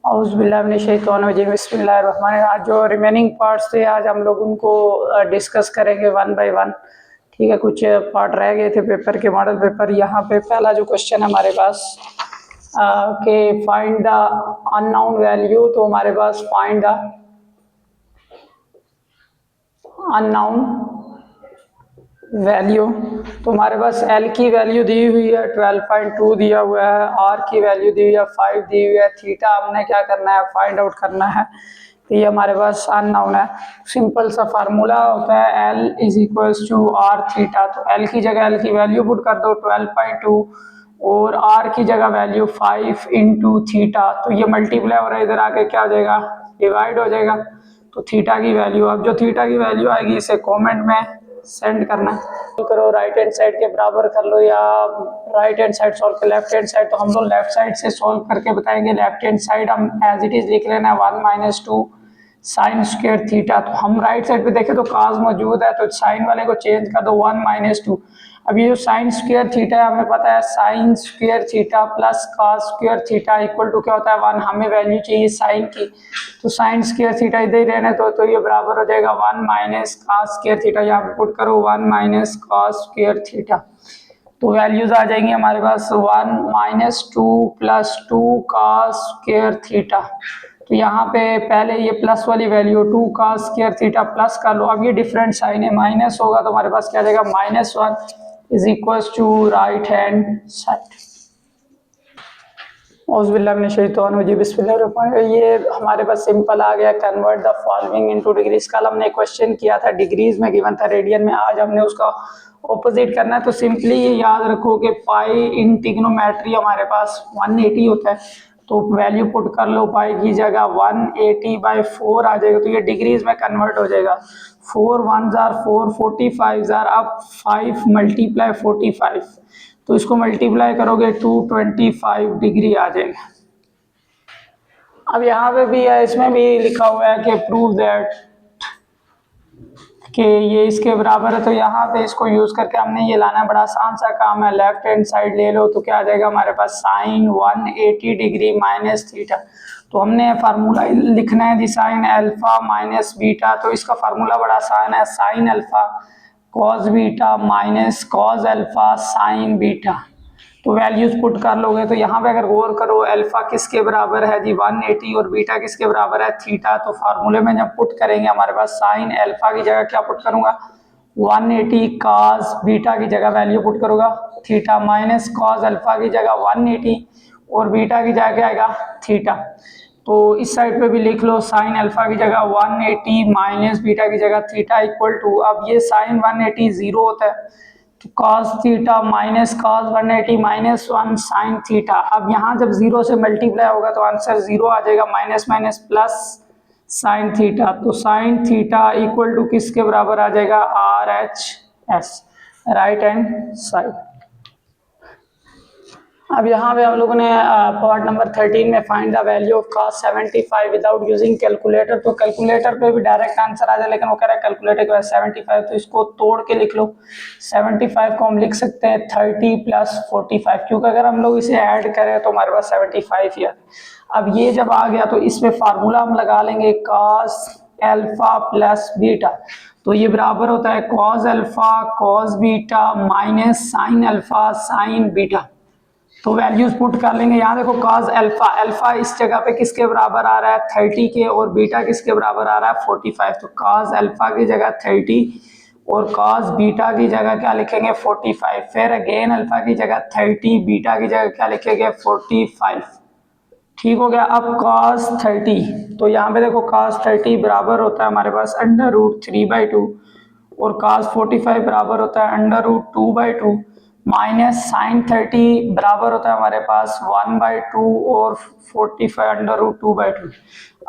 औज़ुबिल्लाहिमिनश्शैतानिर्रजीम बिस्मिल्लाहिर्रहमानिर्रहीम। आज जो रिमेनिंग पार्ट्स थे आज हम लोग उनको डिस्कस करेंगे वन बाय वन। ठीक है, कुछ पार्ट रह गए थे पेपर के, मॉडल पेपर। यहाँ पे पहला जो क्वेश्चन है हमारे पास के फाइंड द अननोन वैल्यू। तो हमारे पास फाइंड द अननोन वैल्यू, तो हमारे पास एल की वैल्यू दी हुई है 12.2 दिया हुआ है, आर की वैल्यू दी हुई है 5 दी हुई है, थीटा हमने क्या करना है फाइंड आउट करना है। तो ये हमारे पास अननोन है। सिंपल सा फार्मूला होता है L is equals to r theta. तो एल की जगह एल की वैल्यू पुट कर दो 12.2 और आर की जगह वैल्यू 5 इंटू थीटा। तो ये मल्टीप्लाई हो रहा है, इधर आके क्या हो जाएगा डिवाइड हो जाएगा। तो थीटा की वैल्यू, अब जो थीटा की वैल्यू आएगी इसे कमेंट में सेंड करना है। करो राइट हैंड साइड के बराबर कर लो या राइट हैंड साइड सॉल्व कर लेफ्ट हैंड साइड। तो हम लोग लेफ्ट साइड से सॉल्व करके बताएंगे। लेफ्ट हैंड साइड हम एज इट इज लिख लेना है 1 माइनस 2 साइन स्क्वायर थीटा। तो हम राइट साइड पे देखें तो काज मौजूद है, तो साइन वाले को चेंज कर दो 1 माइनस 2। अब ये जो साइन स्क्वायर थीटा है हमें पता है sine square theta plus cos square theta equal to क्या होता है 1। हमें वैल्यू चाहिए साइन की, तो साइन स्क्वायर थीटा इधर ही रहने तो ये बराबर हो जाएगा 1 माइनस काज स्क्वायर थीटा। यहाँ पे पुट करो 1 माइनस काज स्क्वायर थीटा। तो वैल्यूज आ जाएंगी हमारे पास 1 माइनस 2 प्लस 2 काज स्क्वायर थीटा। तो यहाँ पे पहले ये प्लस वाली वैल्यू 2 काज स्क्वायर थीटा प्लस कर लो। अब ये डिफरेंट साइन है, माइनस होगा तो हमारे पास क्या जाएगा -1 is equal to right hand side. ये हमारे पास सिंपल आ गया। Convert the following into degrees. कल हमने क्वेश्चन किया था डिग्रीज में गिवन था रेडियन में, आज हमने उसका ऑपोजिट करना है। तो सिंपली ये याद रखो कि पाई इन ट्रिग्नोमेट्री हमारे पास 180 होता है। तो वैल्यू पुट कर लो, पाई की जगह 180/4 आ जाएगा। तो ये डिग्रीज में कन्वर्ट हो जाएगा। 4 1s are 4, 45s are अब 5 मल्टीप्लाई 45, तो इसको मल्टीप्लाई करोगे 225 डिग्री आ जाएगा। अब यहाँ पे भी है, इसमें भी लिखा हुआ है कि प्रूव दैट कि ये इसके बराबर है। तो यहाँ पे इसको यूज करके हमने ये लाना है, बड़ा आसान सा काम है। लेफ्ट हैंड साइड ले लो तो क्या आ जाएगा हमारे पास साइन 180 डिग्री माइनस थीटा। तो हमने फार्मूला लिखना है जी साइन अल्फा माइनस बीटा। तो इसका फार्मूला बड़ा आसान है, sine alpha cos beta minus cos alpha sign beta. तो वैल्यूज पुट कर लोगे तो यहाँ पे अगर गौर करो अल्फा किसके बराबर है जी 180 और बीटा किसके बराबर है थीटा। तो फार्मूले में जब पुट करेंगे हमारे पास साइन अल्फा की जगह क्या पुट करूंगा 180 कॉस बीटा की जगह वैल्यू पुट करूंगा थीटा माइनस कॉस अल्फा की जगह 180 और बीटा की जगह क्या आएगा थीटा। तो इस साइड पे भी लिख लो साइन अल्फा की जगह 180 माइनस बीटा की जगह थीटा इक्वल टू, अब ये साइन 180 जीरो होता है तो cos theta minus cos 180 minus 1 sine theta. अब यहाँ जब जीरो से मल्टीप्लाई होगा तो आंसर जीरो आ जाएगा, minus minus plus sine theta. तो साइन थीटा इक्वल टू किसके बराबर आ जाएगा RHS राइट हैंड साइड। अब यहाँ पे हम लोगों ने पार्ट नंबर 13 में find the value of cos 75 without using calculator. तो कैलकुलेटर पे भी डायरेक्ट आंसर आ जाए, लेकिन वो कह रहा है कैलकुलेटर के बाद 75, तो इसको तोड़ के लिख लो। 75 को हम लिख सकते हैं 30 प्लस 45, क्योंकि अगर हम लोग इसे ऐड करें तो हमारे पास 75 ही आता है। अब ये जब आ गया तो इसमें फार्मूला हम लगा लेंगे cos अल्फा प्लस बीटा। तो ये बराबर होता है cos alpha cos beta minus sine alpha sign beta. तो वैल्यूज पुट कर लेंगे। यहाँ देखो cos अल्फा, अल्फा इस जगह पे किसके बराबर आ रहा है 30 के, और बीटा किसके बराबर आ रहा है 45। तो cos अल्फा की जगह 30 और cos बीटा की जगह क्या लिखेंगे 45। फिर अगेन अल्फा की जगह 30, बीटा की जगह क्या लिखेंगे 45। ठीक हो गया। अब cos 30, तो यहाँ पे देखो cos 30 बराबर होता है हमारे पास √3/2 और cos 45 बराबर होता है √2/2 माइनस साइन 30 बराबर होता है हमारे पास 1/2 और 45 √2/2।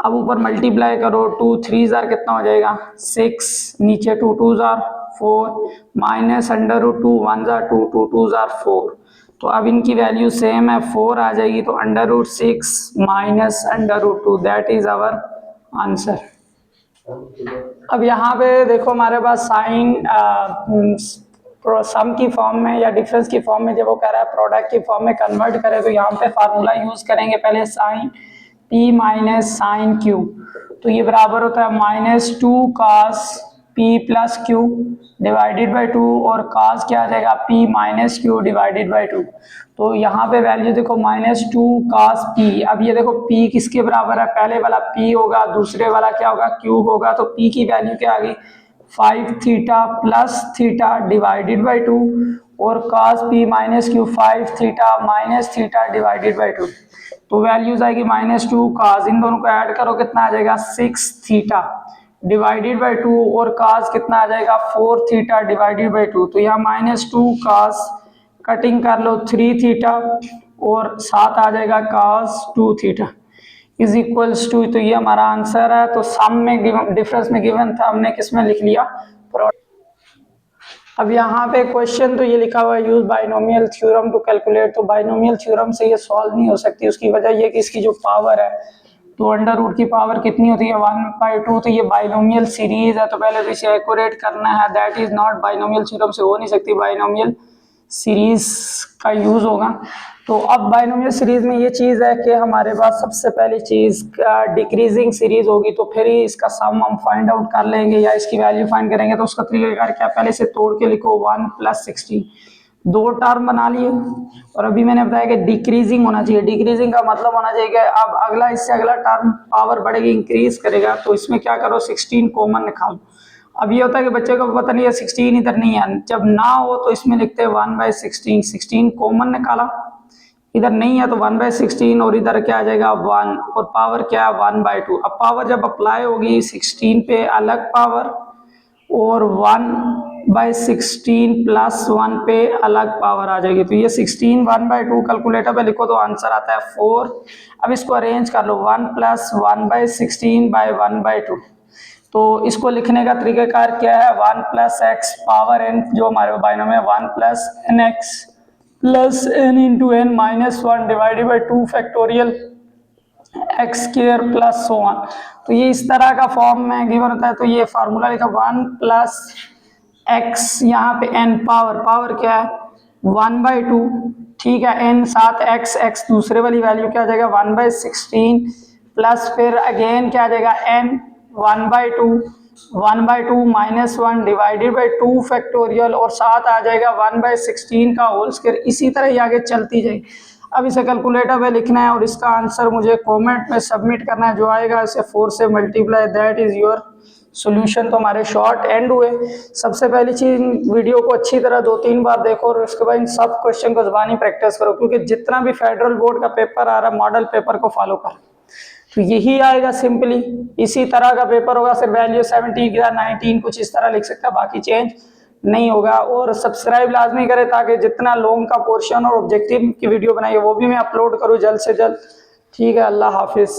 अब ऊपर मल्टीप्लाई करो, 2 3 जार कितना हो जाएगा 6, नीचे 2 2 जार 4 माइनस √2 1 जार 2 2 2 जार 4। तो अब इनकी वैल्यू सेम है 4 आ जाएगी। तो √6 minus √2 that is our answer. अब यहाँ पे देखो हमारे पास साइन सम की फॉर्म में या डिफरेंस की फॉर्म में, जब वो कह रहा है प्रोडक्ट की फॉर्म में कन्वर्ट करें तो यहाँ पे फार्मूला यूज करेंगे। पहले sine P minus sine q, तो ये बराबर होता है -2 cos P plus q divided by 2, और cos क्या आ जाएगा P minus q divided by 2। तो यहाँ पे वैल्यू देखो -2 cos P। अब ये देखो P किसके बराबर है, पहले वाला P होगा, दूसरे वाला क्या होगा Q होगा, तो P की वैल्यू क्या आ गई 5 theta plus theta divided by 2, और cos P minus Q 5 theta minus theta divided by 2। तो वैल्यूज आएगी -2 cos, इन दोनों को ऐड करो कितना आ जाएगा 6 थीटा डिवाइडेड बाई 2, और cos कितना आ जाएगा 4 थीटा डिवाइडेड बाई 2। तो यहाँ -2 cos कटिंग कर लो 3 थीटा, और साथ आ जाएगा cos 2 theta is equals to, तो ये हमारा आंसर है। तो सम में गिवन, डिफरेंस में गिवन था, हमने किस में लिख लिया प्रोडक्ट। अब यहाँ पे क्वेश्चन तो ये लिखा हुआ है use binomial theorem to calculate, तो बाइनोमियल थ्योरम से ये सॉल्व नहीं हो सकती। उसकी वजह ये कि इसकी जो पावर है, तो अंडर रूट की पावर कितनी होती है 1/2, तो ये बाइनोमियल सीरीज है, तो पहले तो इसे एक्यूरेट करना है, that is not binomial theorem से हो नहीं सकती, बाइनोमियल सीरीज का यूज होगा। तो अब बाइनोमियल सीरीज में ये चीज़ है कि हमारे पास सबसे पहली चीज़ डिक्रीजिंग सीरीज होगी, तो फिर ही इसका सम हम फाइंड आउट कर लेंगे या इसकी वैल्यू फाइंड करेंगे। तो उसका तरीका क्या, पहले से तोड़ के लिखो 1 + 16, दो टर्म बना लिए, और अभी मैंने बताया कि डिक्रीजिंग होना चाहिए। डिक्रीजिंग का मतलब होना चाहिए कि अब अगला इससे अगला टर्म पावर बढ़ेगी, इंक्रीज करेगा, तो इसमें क्या करो 16 कॉमन निकालो। अब ये होता है कि बच्चे को पता नहीं है 16 इधर नहीं है, जब ना हो तो इसमें लिखते हैं 1/16, 16 कॉमन निकाला, इधर नहीं है तो 1/16, और इधर क्या आ जाएगा 1, और पावर क्या है 1/2। अब पावर जब अप्लाई होगी 16 पे अलग पावर, और 1/16 + 1 पे अलग पावर आ जाएगी। तो ये 16 1/2 कैलकुलेटर पे लिखो तो आंसर आता है 4। अब इसको अरेंज कर लो 1 + 1/16/1/2। तो इसको लिखने का तरीकाकार क्या है, 1 + x पावर n, जो हमारे binomial 1 + nx + n × n - 1 divided by 2 factorial x² + so on। तो ये इस तरह का फॉर्म में गिवन होता है। तो ये फार्मूला लिखा 1 + x, यहाँ पे n पावर क्या है 1/2, ठीक है, n साथ x दूसरे वाली वैल्यू क्या आ जाएगा 1/16, प्लस फिर अगेन क्या आ जाएगा n 1/2 - 1 डिवाइडेड बाई 2 फैक्टोरियल, और साथ आ जाएगा 1/16 का होल स्क्वायर। इसी तरह ही आगे चलती जाएगी। अब इसे कैलकुलेटर पे लिखना है, और इसका आंसर मुझे कमेंट में सबमिट करना है, जो आएगा इसे 4 से multiply, that is your solution. तो हमारे शॉर्ट एंड हुए। सबसे पहली चीज वीडियो को अच्छी तरह 2-3 बार देखो, और उसके बाद इन सब क्वेश्चन को ज़बानी प्रैक्टिस करो, क्योंकि जितना भी फेडरल बोर्ड का पेपर आ रहा है मॉडल पेपर को फॉलो कर, तो यही आएगा सिंपली। इसी तरह का पेपर होगा, सिर्फ वैल्यू 17 या 19 कुछ इस तरह लिख सकता है, बाकी चेंज नहीं होगा। और सब्सक्राइब लाजमी करें, ताकि जितना लॉन्ग का पोर्शन और ऑब्जेक्टिव की वीडियो बनाइए वो भी मैं अपलोड करूँ जल्द से जल्द। ठीक है, अल्लाह हाफिज़।